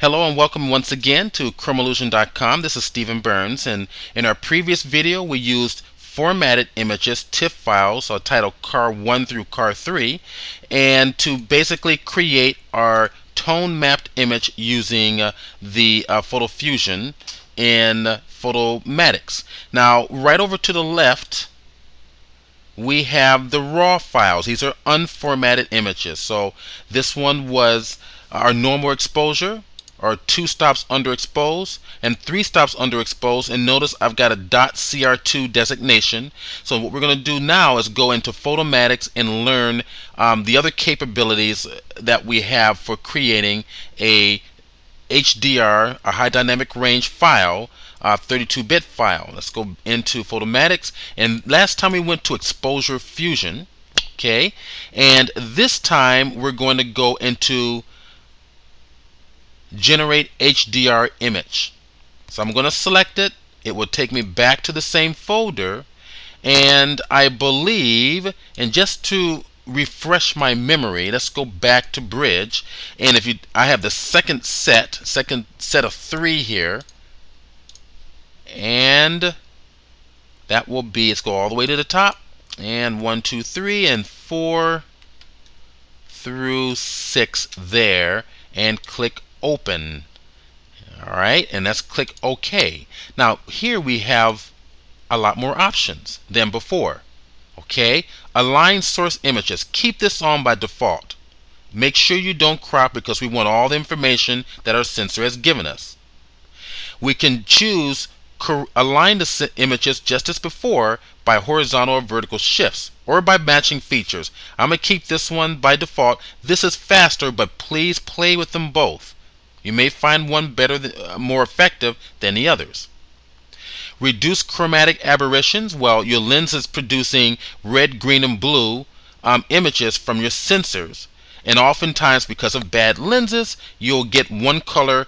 Hello and welcome once again to Chromallusion.com. This is Stephen Burns, and in our previous video we used formatted images, TIFF files, titled CAR 1 through CAR 3, and to basically create our tone mapped image using the Photo Fusion in Photomatix. Now right over to the left we have the raw files. These are unformatted images. So this one was our normal exposure, or 2 stops underexposed and 3 stops underexposed, and notice I've got a .cr2 designation. So what we're going to do now is go into Photomatix and learn the other capabilities that we have for creating a HDR, a high dynamic range file, 32-bit file. Let's go into Photomatix, and last time we went to Exposure Fusion, okay, and this time we're going to go into Generate HDR Image. So I'm going to select it. It will take me back to the same folder, and I believe, and just to refresh my memory, let's go back to Bridge, and I have the second set of 3 here, and that will be, let's go all the way to the top, and 1, 2, 3, and 4 through 6 there, and click Open. Alright, and let's click OK. Now here we have a lot more options than before. Okay, align source images. Keep this on by default. Make sure you don't crop because we want all the information that our sensor has given us. We can choose align the images just as before by horizontal or vertical shifts, or by matching features. I'm going to keep this one by default. This is faster, but please play with them both. You may find one more effective than the others. Reduce chromatic aberrations. Well, your lens is producing red, green, and blue images from your sensors, and oftentimes because of bad lenses you'll get one color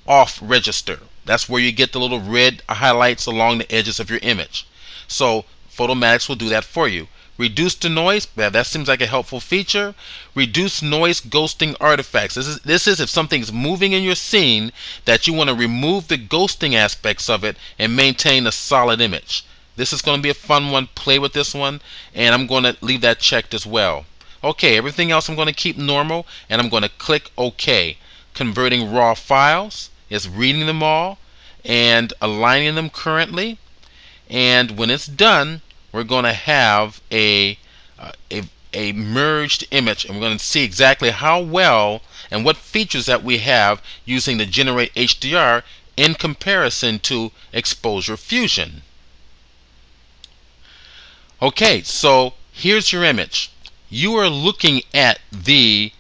off register. That's where you get the little red highlights along the edges of your image. So Photomatix will do that for you. Reduce the noise. That seems like a helpful feature. Reduce noise ghosting artifacts. This is if something's moving in your scene that you want to remove the ghosting aspects of it and maintain a solid image. This is going to be a fun one. Play with this one, and I'm going to leave that checked as well. Okay, everything else I'm going to keep normal, and I'm going to click OK. Converting raw files is reading them all and aligning them currently, and when it's done we're going to have a merged image, and we're going to see exactly how well and what features that we have using the Generate HDR in comparison to Exposure Fusion. Okay, so here's your image. You are looking at the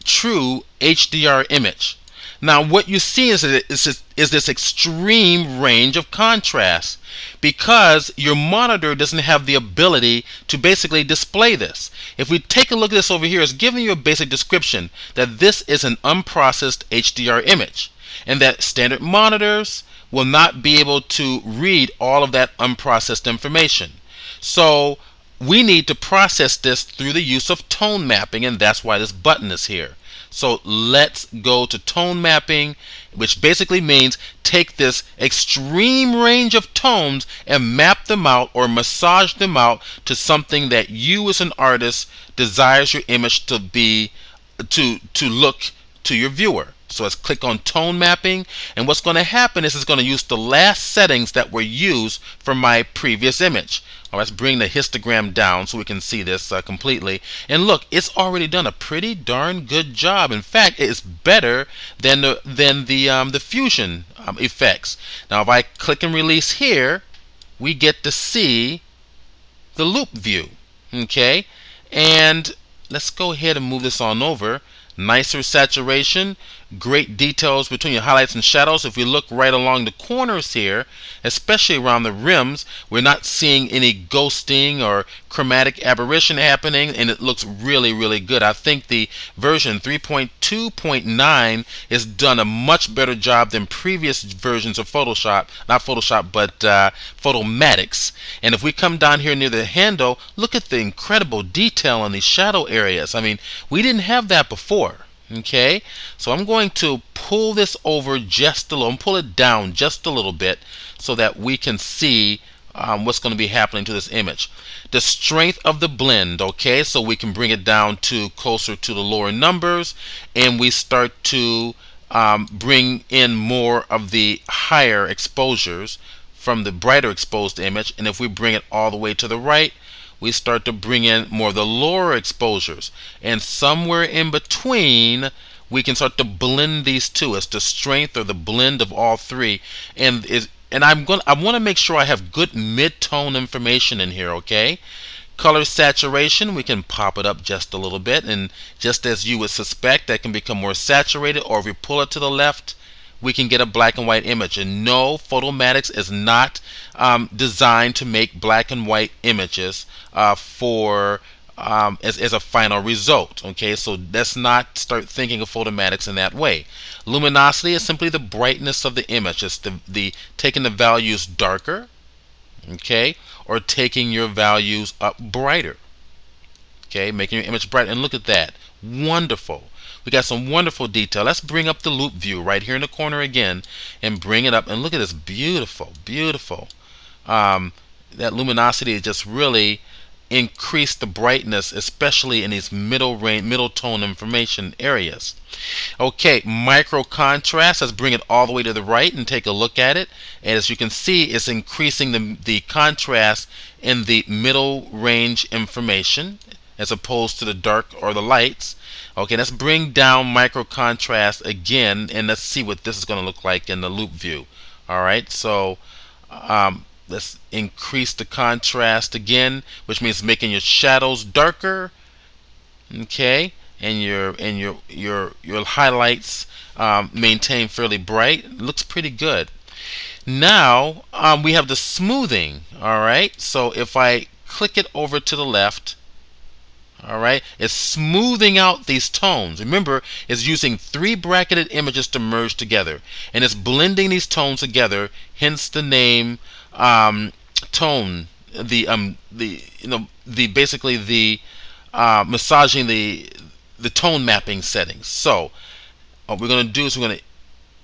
true HDR image. Now what you see is this extreme range of contrast, because your monitor doesn't have the ability to basically display this. If we take a look at this over here, it's giving you a basic description that this is an unprocessed HDR image, and that standard monitors will not be able to read all of that unprocessed information. So we need to process this through the use of tone mapping, and that's why this button is here. So let's go to tone mapping, which basically means take this extreme range of tones and map them out or massage them out to something that you as an artist desires your image to be, to look to your viewer. So let's click on tone mapping, and what's going to happen is it's going to use the last settings that were used for my previous image. Let's bring the histogram down so we can see this completely. And look, it's already done a pretty darn good job. In fact, it's better than the Fusion effects. Now, if I click and release here, we get to see the loop view. Okay, and let's go ahead and move this on over. Nicer saturation, great details between your highlights and shadows. If we look right along the corners here, especially around the rims, we're not seeing any ghosting or chromatic aberration happening, and it looks really, really good. I think the version 3.2.9 has done a much better job than previous versions of Photoshop, not Photoshop, but Photomatix. And if we come down here near the handle, look at the incredible detail on these shadow areas. I mean, we didn't have that before. Okay, so I'm going to pull this over just a little, pull it down just a little bit so that we can see what's going to be happening to this image. The strength of the blend, okay, so we can bring it down to closer to the lower numbers, and we start to bring in more of the higher exposures from the brighter exposed image. And if we bring it all the way to the right, we start to bring in more of the lower exposures, and somewhere in between we can start to blend these two. It's the strength or the blend of all three. And I want to make sure I have good mid-tone information in here, okay? Color saturation, we can pop it up just a little bit, and just as you would suspect, that can become more saturated, or if we pull it to the left, we can get a black and white image. And no, Photomatics is not designed to make black and white images for as a final result. Okay, so let's not start thinking of Photomatics in that way. Luminosity is simply the brightness of the image. It's the taking the values darker, okay, or taking your values up brighter, okay, making your image bright. And look at that, wonderful. We got some wonderful detail. Let's bring up the loop view right here in the corner again and bring it up, and look at this beautiful, beautiful. That luminosity just really increased the brightness, especially in these middle range, middle tone information areas. Okay, micro contrast. Let's bring it all the way to the right and take a look at it. And as you can see, it's increasing the contrast in the middle range information as opposed to the dark or the lights. Okay, let's bring down micro contrast again, and let's see what this is going to look like in the loop view. Alright, so let's increase the contrast again, which means making your shadows darker, okay, and your highlights maintain fairly bright. It looks pretty good. Now we have the smoothing. Alright, so if I click it over to the left, alright, it's smoothing out these tones. Remember, it's using 3 bracketed images to merge together, and it's blending these tones together, hence the name tone. The basically the massaging the tone mapping settings. So what we're going to do is we're going to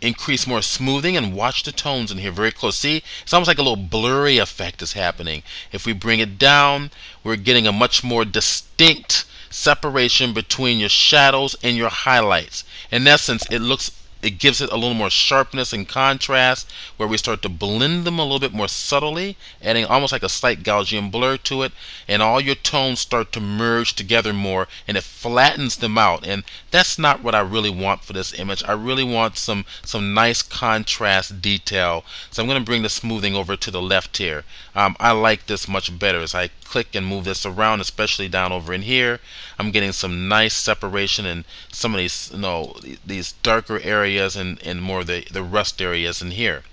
increase more smoothing, and watch the tones in here very close. See, it's almost like a little blurry effect is happening. If we bring it down, we're getting a much more distinct separation between your shadows and your highlights. In essence, it gives it a little more sharpness and contrast, where we start to blend them a little bit more subtly, adding almost like a slight Gaussian blur to it, and all your tones start to merge together more, and it flattens them out. And that's not what I really want for this image. I really want some nice contrast detail. So I'm going to bring the smoothing over to the left here. I like this much better. As I click and move this around, especially down over in here, I'm getting some nice separation in some of these, these darker areas, and more of the rust areas in here.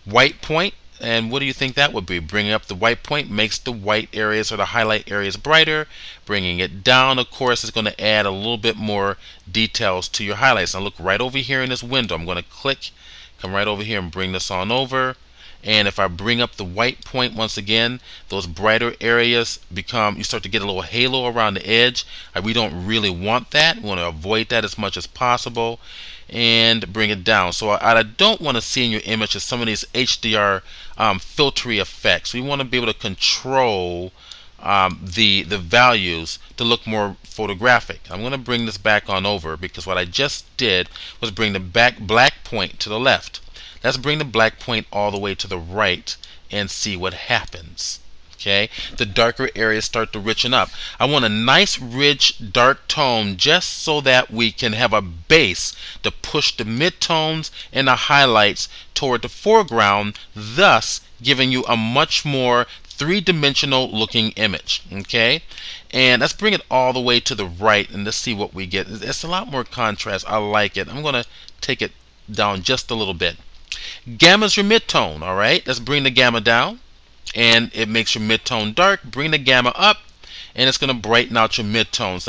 White point, and what do you think that would be? Bringing up the white point makes the white areas or the highlight areas brighter. Bringing it down, of course, is going to add a little bit more details to your highlights. Now look right over here in this window. I'm going to click, come right over here and bring this on over. And if I bring up the white point once again, those brighter areas you start to get a little halo around the edge. We don't really want that. We want to avoid that as much as possible. And bring it down. So I don't want to see in your image is some of these HDR filtery effects. We want to be able to control the values to look more photographic. I'm going to bring this back on over, because what I just did was bring the black point to the left. Let's bring the black point all the way to the right and see what happens. Okay, the darker areas start to richen up. I want a nice rich dark tone, just so that we can have a base to push the midtones and the highlights toward the foreground, thus giving you a much more three-dimensional looking image. Okay, and let's bring it all the way to the right, and let's see what we get. It's a lot more contrast. I like it. I'm going to take it down just a little bit. Gamma's your midtone. Alright, let's bring the gamma down, and it makes your midtone dark. Bring the gamma up, and it's going to brighten out your midtones.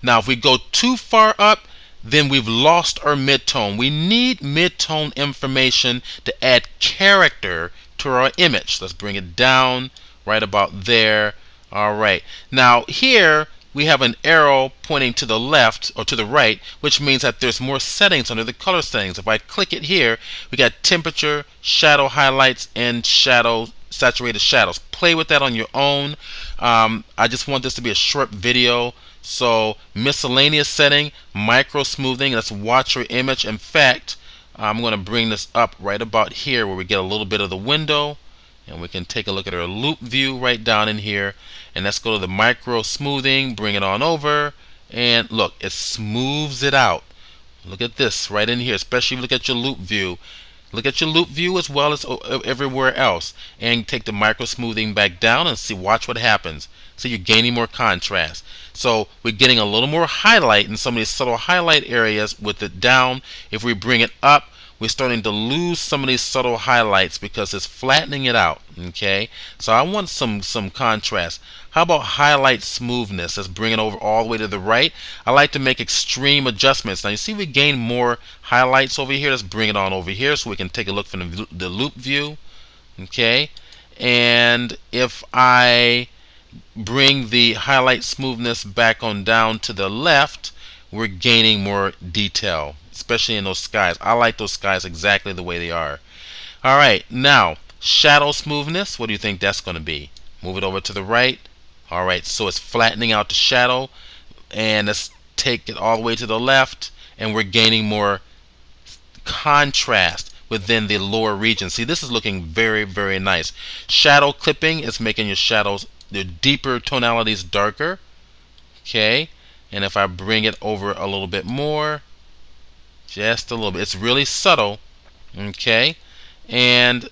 Now if we go too far up, then we've lost our midtone. We need midtone information to add character to our image. Let's bring it down right about there. Alright, now here we have an arrow pointing to the left or to the right, which means that there's more settings under the color settings. If I click it here, we got temperature, shadow highlights, and shadow saturated shadows. Play with that on your own. I just want this to be a short video. So miscellaneous setting, micro smoothing. Let's watch your image. In fact, I'm going to bring this up right about here where we get a little bit of the window, and we can take a look at our loop view right down in here. And let's go to the micro smoothing, bring it on over, and look, it smooths it out. Look at this right in here, especially if you look at your loop view. Look at your loop view as well as everywhere else, and take the micro smoothing back down and see. Watch what happens. See, you're gaining more contrast. So we're getting a little more highlight in some of these subtle highlight areas with it down. If we bring it up, we're starting to lose some of these subtle highlights because it's flattening it out. Okay, so I want some contrast. How about highlight smoothness? Let's bring it over all the way to the right. I like to make extreme adjustments. Now you see we gain more highlights over here. Let's bring it on over here so we can take a look from the loop view. Okay, and if I bring the highlight smoothness back on down to the left, we're gaining more detail, especially in those skies. I like those skies exactly the way they are. Alright, now shadow smoothness, what do you think that's going to be? Move it over to the right. Alright, so it's flattening out the shadow, and let's take it all the way to the left, and we're gaining more contrast within the lower region. See, this is looking very, very nice. Shadow clipping is making your shadows, the deeper tonalities, darker. Okay, and if I bring it over a little bit more, just a little bit, it's really subtle. Okay, and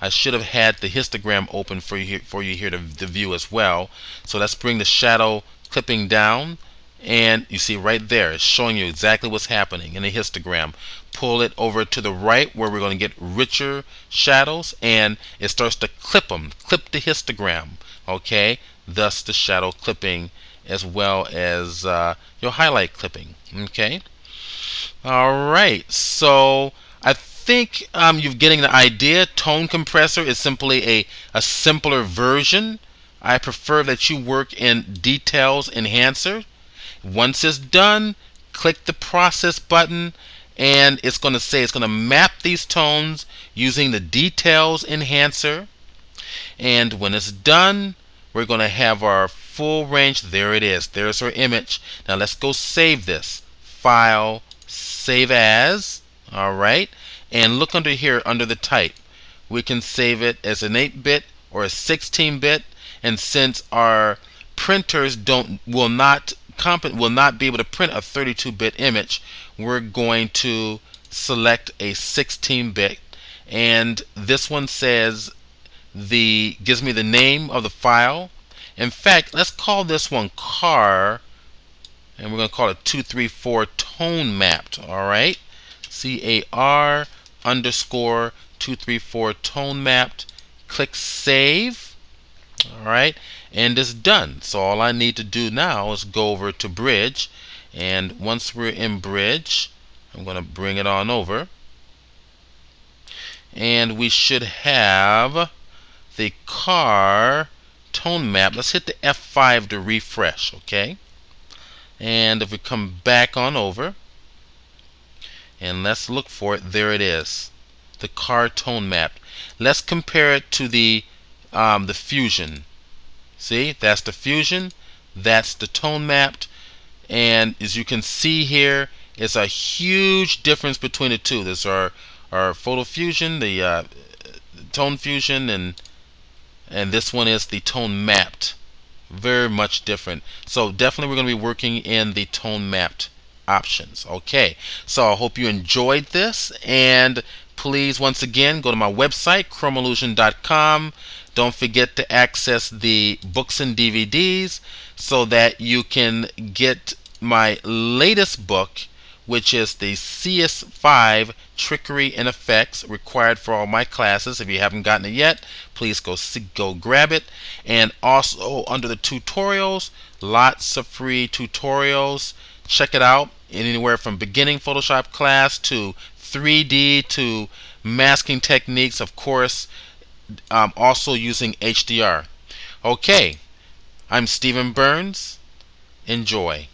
I should have had the histogram open for you here to view as well. So let's bring the shadow clipping down, and you see right there it's showing you exactly what's happening in the histogram. Pull it over to the right where we're going to get richer shadows, and it starts to clip them, clip the histogram. Okay, thus the shadow clipping as well as your highlight clipping. Okay, all right, so I think you're getting the idea. Tone compressor is simply a simpler version. I prefer that you work in details enhancer. Once it's done, click the process button, and it's going to say it's going to map these tones using the details enhancer. And when it's done, we're going to have our full range. There it is. There's our image. Now let's go save this. File, save as. Alright, and look under here under the type. We can save it as an 8-bit or a 16-bit, and since our printers will not be able to print a 32-bit image, we're going to select a 16-bit, and this one says gives me the name of the file. In fact, let's call this one car, and we're going to call it 234 tone mapped. Alright, CAR underscore 234 tone mapped. Click save. Alright, and it's done. So all I need to do now is go over to Bridge, and once we're in Bridge, I'm going to bring it on over, and we should have the car tone map. Let's hit the F5 to refresh. Okay, and if we come back on over and let's look for it, there it is, the car tone map. Let's compare it to the Fusion. See, that's the Fusion, that's the tone mapped, and as you can see here, it's a huge difference between the two. There's our Photo Fusion, the Tone Fusion, and this one is the tone mapped. Very much different. So definitely we're going to be working in the tone mapped options. Okay, so I hope you enjoyed this, and please once again go to my website chromeillusion.com. Don't forget to access the books and DVDs so that you can get my latest book, which is the CS5 Trickery and Effects, required for all my classes. If you haven't gotten it yet, please go grab it. And also under the tutorials, lots of free tutorials. Check it out. Anywhere from beginning Photoshop class to 3D to masking techniques, of course, also using HDR. Okay, I'm Stephen Burns. Enjoy.